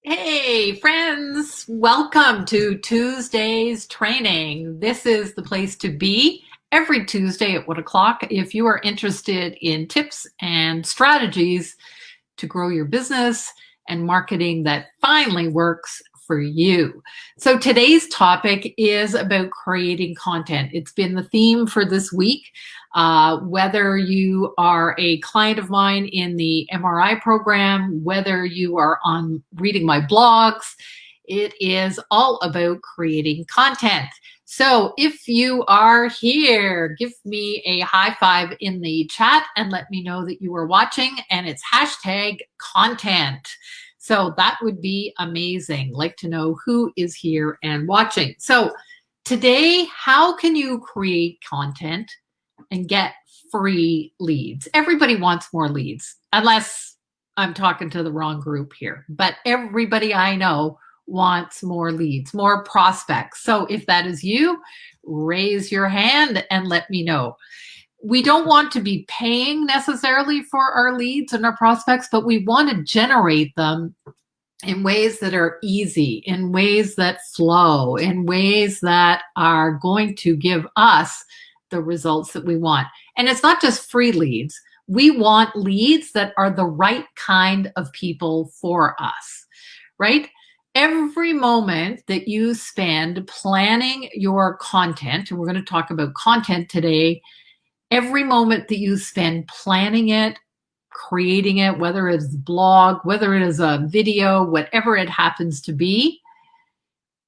Hey, friends, welcome to Tuesday's training. This is the place to be every Tuesday at 1 o'clock if you are interested in tips and strategies to grow your business and marketing that finally works for you. So today's topic is about creating content. It's been the theme for this week. Whether you are a client of mine in the MRI program, whether you are on reading my blogs, it is all about creating content. So if you are here, give me a high five in the chat and let me know that you are watching, and it's hashtag content. So that would be amazing. Like to know who is here and watching. So today, how can you create content and get free leads? Everybody wants more leads, unless I'm talking to the wrong group here. But everybody I know wants more leads, more prospects. So if that is you, raise your hand and let me know. We don't want to be paying necessarily for our leads and our prospects, but we want to generate them in ways that are easy, in ways that flow, in ways that are going to give us the results that we want. And it's not just free leads. We want leads that are the right kind of people for us, right? Every moment that you spend planning your content, and we're going to talk about content today, every moment that you spend planning it, creating it, whether it's a blog, whether it is a video, whatever it happens to be,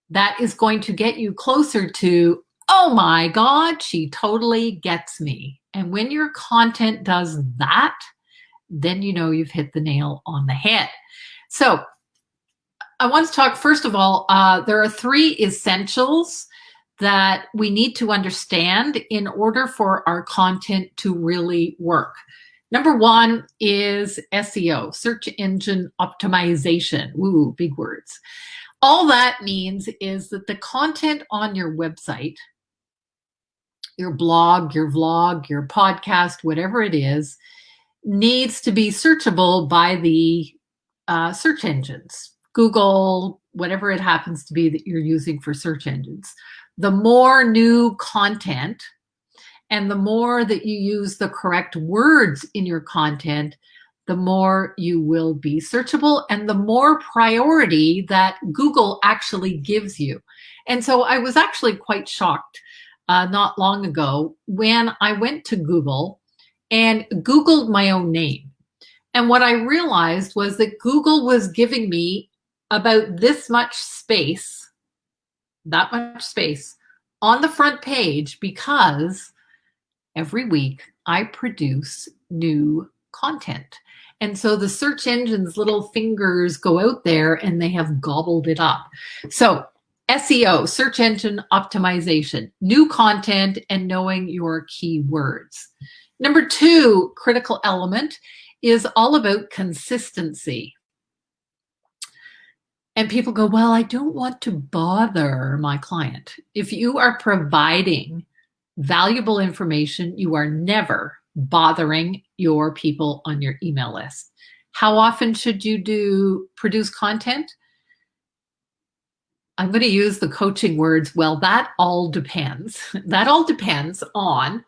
that is going to get you closer to, oh my God, she totally gets me. And when your content does that, then you know you've hit the nail on the head. So I want to talk, first of all, there are 3 essentials that we need to understand in order for our content to really work. Number 1 is SEO, search engine optimization. Ooh, big words. All that means is that the content on your website, your blog, your vlog, your podcast, whatever it is, needs to be searchable by the search engines, Google, whatever it happens to be that you're using for search engines. The more new content and the more that you use the correct words in your content, the more you will be searchable and the more priority that Google actually gives you. And so I was actually quite shocked not long ago when I went to Google and Googled my own name. And what I realized was that Google was giving me about this much space, that much space on the front page, because every week I produce new content. And so the search engine's little fingers go out there and they have gobbled it up. So SEO, search engine optimization, new content, and knowing your keywords. Number 2, critical element, is all about consistency. And people go, well, I don't want to bother my client. If you are providing valuable information, you are never bothering your people on your email list. How often should you produce content? I'm going to use the coaching words, well, that all depends. That all depends on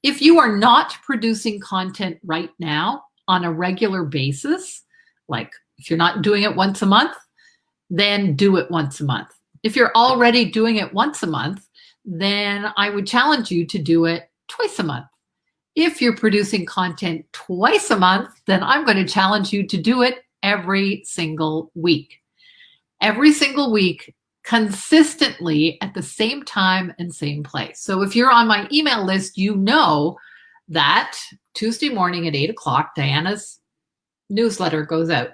if you are not producing content right now on a regular basis, like if you're not doing it once a month, then do it once a month. If you're already doing it once a month, then I would challenge you to do it twice a month. If you're producing content twice a month, then I'm going to challenge you to do it every single week. Every single week, consistently at the same time and same place. So if you're on my email list, you know that Tuesday morning at 8 o'clock, Diana's newsletter goes out.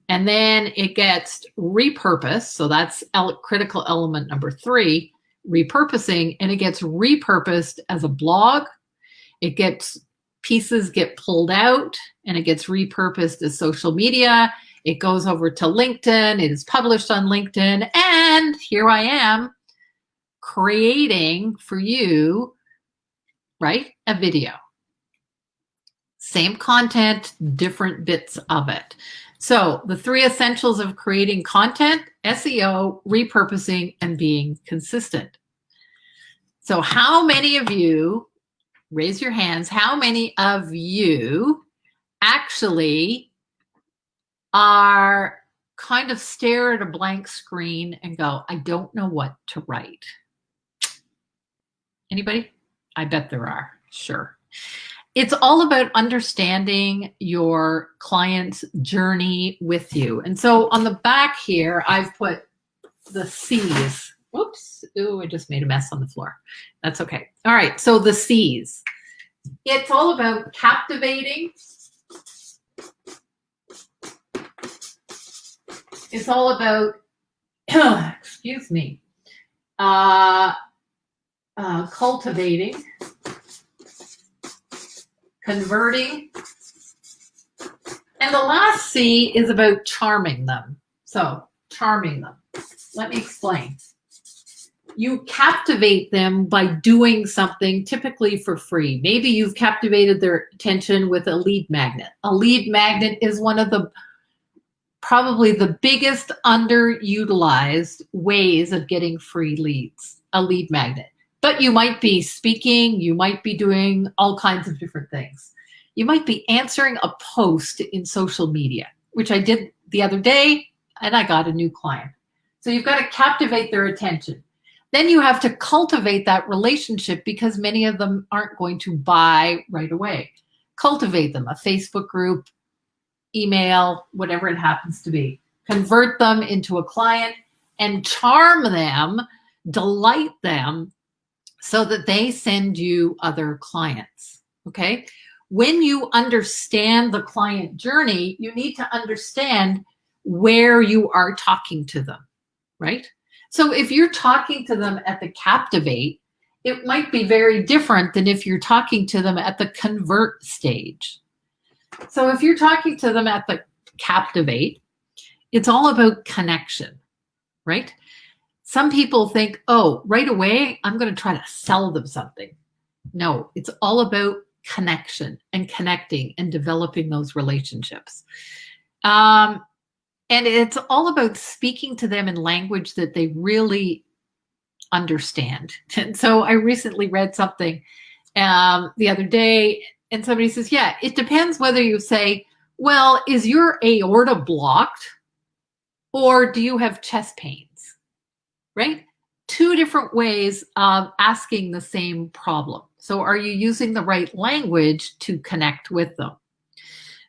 And then it gets repurposed. So that's critical element number 3, repurposing, and it gets repurposed as a blog. Pieces get pulled out and it gets repurposed as social media. It goes over to LinkedIn. It is published on LinkedIn. And here I am creating for you, right, a video. Same content, different bits of it. So the 3 essentials of creating content: SEO, repurposing, and being consistent. So how many of you, raise your hands, how many of you actually are kind of stare at a blank screen and go, I don't know what to write? Anybody? I bet there are, sure. It's all about understanding your client's journey with you. And so on the back here, I've put the C's. Oops. Ooh, I just made a mess on the floor. That's okay. All right. So the C's. It's all about captivating. It's all about, excuse me, cultivating, converting, and the last C is about charming them. So charming them. Let me explain. You captivate them by doing something typically for free. Maybe you've captivated their attention with a lead magnet. A lead magnet is one of the probably the biggest underutilized ways of getting free leads, a lead magnet. But you might be speaking, you might be doing all kinds of different things. You might be answering a post in social media, which I did the other day, and I got a new client. So you've got to captivate their attention. Then you have to cultivate that relationship because many of them aren't going to buy right away. Cultivate them, a Facebook group, email, whatever it happens to be. Convert them into a client and charm them, delight them so that they send you other clients, okay? When you understand the client journey, you need to understand where you are talking to them, right? So if you're talking to them at the captivate, it might be very different than if you're talking to them at the convert stage. So if you're talking to them at the captivate, it's all about connection, right? Some people think, oh, right away, I'm going to try to sell them something. No, it's all about connection and connecting and developing those relationships. And it's all about speaking to them in language that they really understand. And so I recently read something the other day, and somebody says, yeah, it depends whether you say, well, is your aorta blocked or do you have chest pains, right? 2 different ways of asking the same problem. So are you using the right language to connect with them?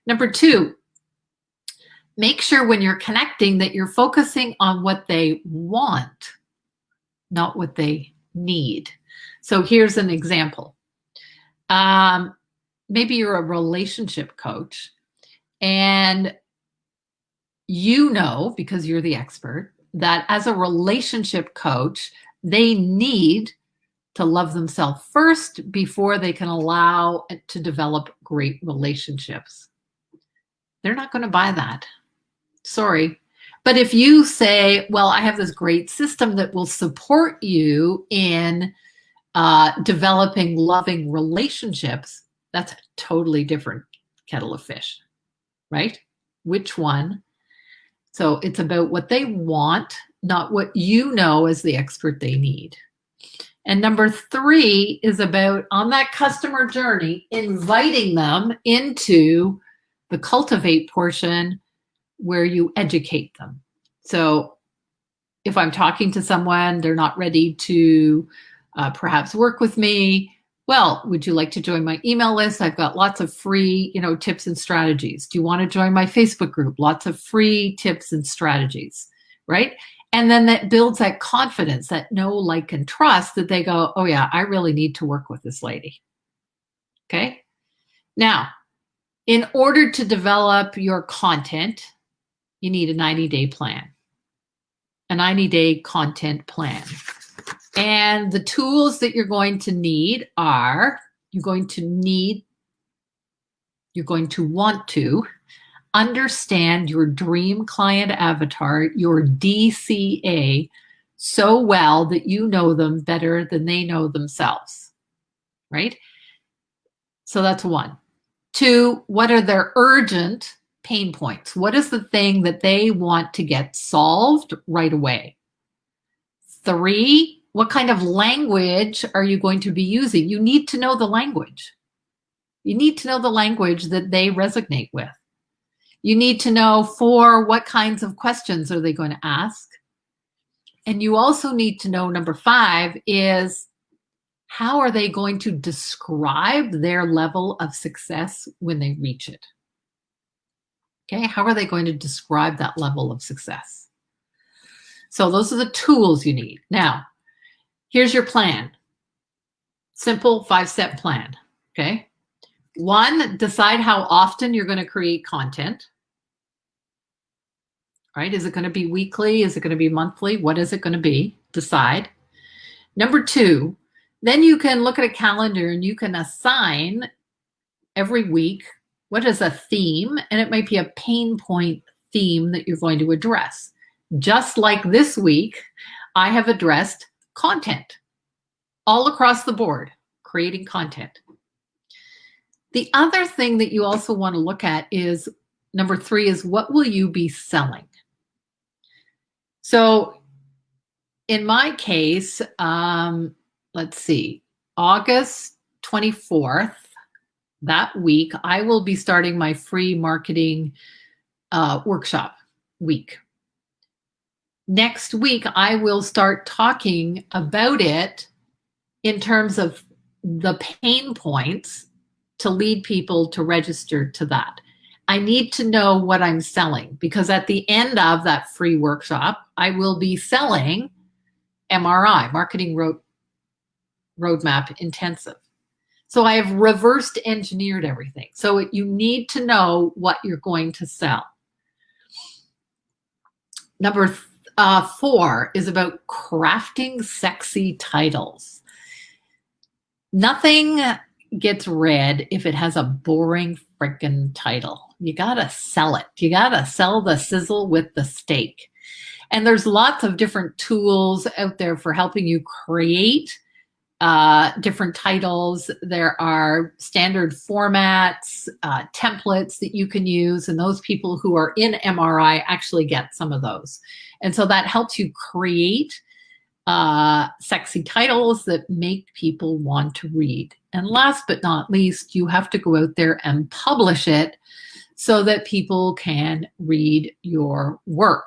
Number 2, make sure when you're connecting that you're focusing on what they want, not what they need. So here's an example. Maybe you're a relationship coach and you know, because you're the expert, that as a relationship coach, they need to love themselves first before they can allow to develop great relationships. They're not going to buy that. Sorry. But if you say, well, I have this great system that will support you in developing loving relationships, that's a totally different kettle of fish, right? Which one? So it's about what they want, not what you know as the expert they need. And number 3 is about, on that customer journey, inviting them into the cultivate portion where you educate them. So if I'm talking to someone, they're not ready to perhaps work with me, well, would you like to join my email list? I've got lots of free, tips and strategies. Do you want to join my Facebook group? Lots of free tips and strategies, right? And then that builds that confidence, that know, like, and trust that they go, oh yeah, I really need to work with this lady. Okay. Now, in order to develop your content, you need a 90-day plan, a 90-day content plan. And the tools that you're going to need are, you're going to want to understand your dream client avatar, your DCA, so well that you know them better than they know themselves, right? So that's 1. 2, what are their urgent pain points. What is the thing that they want to get solved right away? 3, what kind of language are you going to be using? You need to know the language. You need to know the language that they resonate with. You need to know 4, what kinds of questions are they going to ask? And you also need to know, number 5, is how are they going to describe their level of success when they reach it? Okay, how are they going to describe that level of success? So those are the tools you need. Now, here's your plan. Simple 5-step plan, okay? 1, decide how often you're going to create content. Right? Is it going to be weekly? Is it going to be monthly? What is it going to be? Decide. Number 2, then you can look at a calendar and you can assign every week what is a theme, and it might be a pain point theme that you're going to address. Just like this week, I have addressed content all across the board, creating content. The other thing that you also want to look at is number 3 is what will you be selling? So in my case, let's see, August 24th, that week, I will be starting my free marketing workshop week. Next week, I will start talking about it in terms of the pain points to lead people to register to that. I need to know what I'm selling, because at the end of that free workshop, I will be selling MRI, Marketing Roadmap Intensive. So I have reversed engineered everything. So you need to know what you're going to sell. Number 4 is about crafting sexy titles. Nothing gets read if it has a boring freaking title. You gotta sell it. You gotta sell the sizzle with the steak. And there's lots of different tools out there for helping you create different titles. There are standard formats, templates that you can use, and those people who are in MRI actually get some of those. And so that helps you create sexy titles that make people want to read. And last but not least, you have to go out there and publish it so that people can read your work.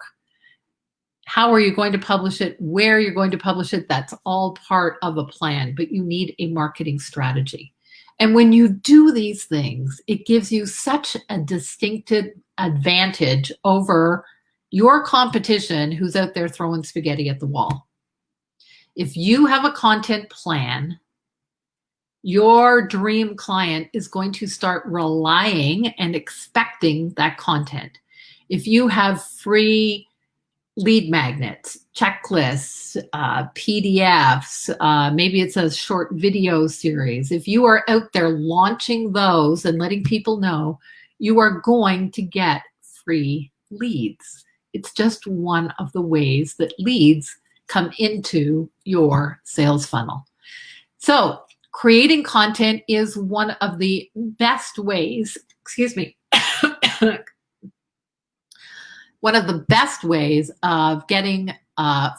How are you going to publish it? Where you're going to publish it? That's all part of a plan, but you need a marketing strategy. And when you do these things, it gives you such a distinctive advantage over your competition who's out there throwing spaghetti at the wall. If you have a content plan, your dream client is going to start relying and expecting that content. If you have free lead magnets, checklists, PDFs, maybe it's a short video series. If you are out there launching those and letting people know, you are going to get free leads. It's just one of the ways that leads come into your sales funnel. So creating content is one of the best ways, one of the best ways of getting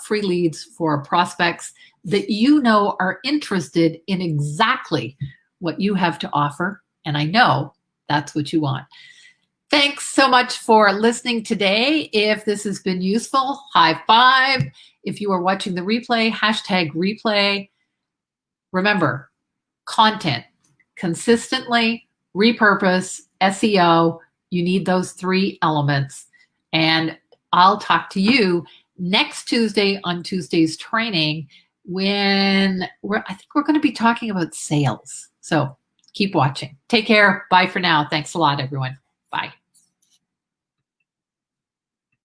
free leads for prospects that you know are interested in exactly what you have to offer. And I know that's what you want. Thanks so much for listening today. If this has been useful, high five. If you are watching the replay, hashtag replay. Remember, content, consistently, repurpose, SEO, you need those 3 elements. And I'll talk to you next Tuesday on Tuesday's training when I think we're going to be talking about sales. So keep watching. Take care. Bye for now. Thanks a lot, everyone. Bye.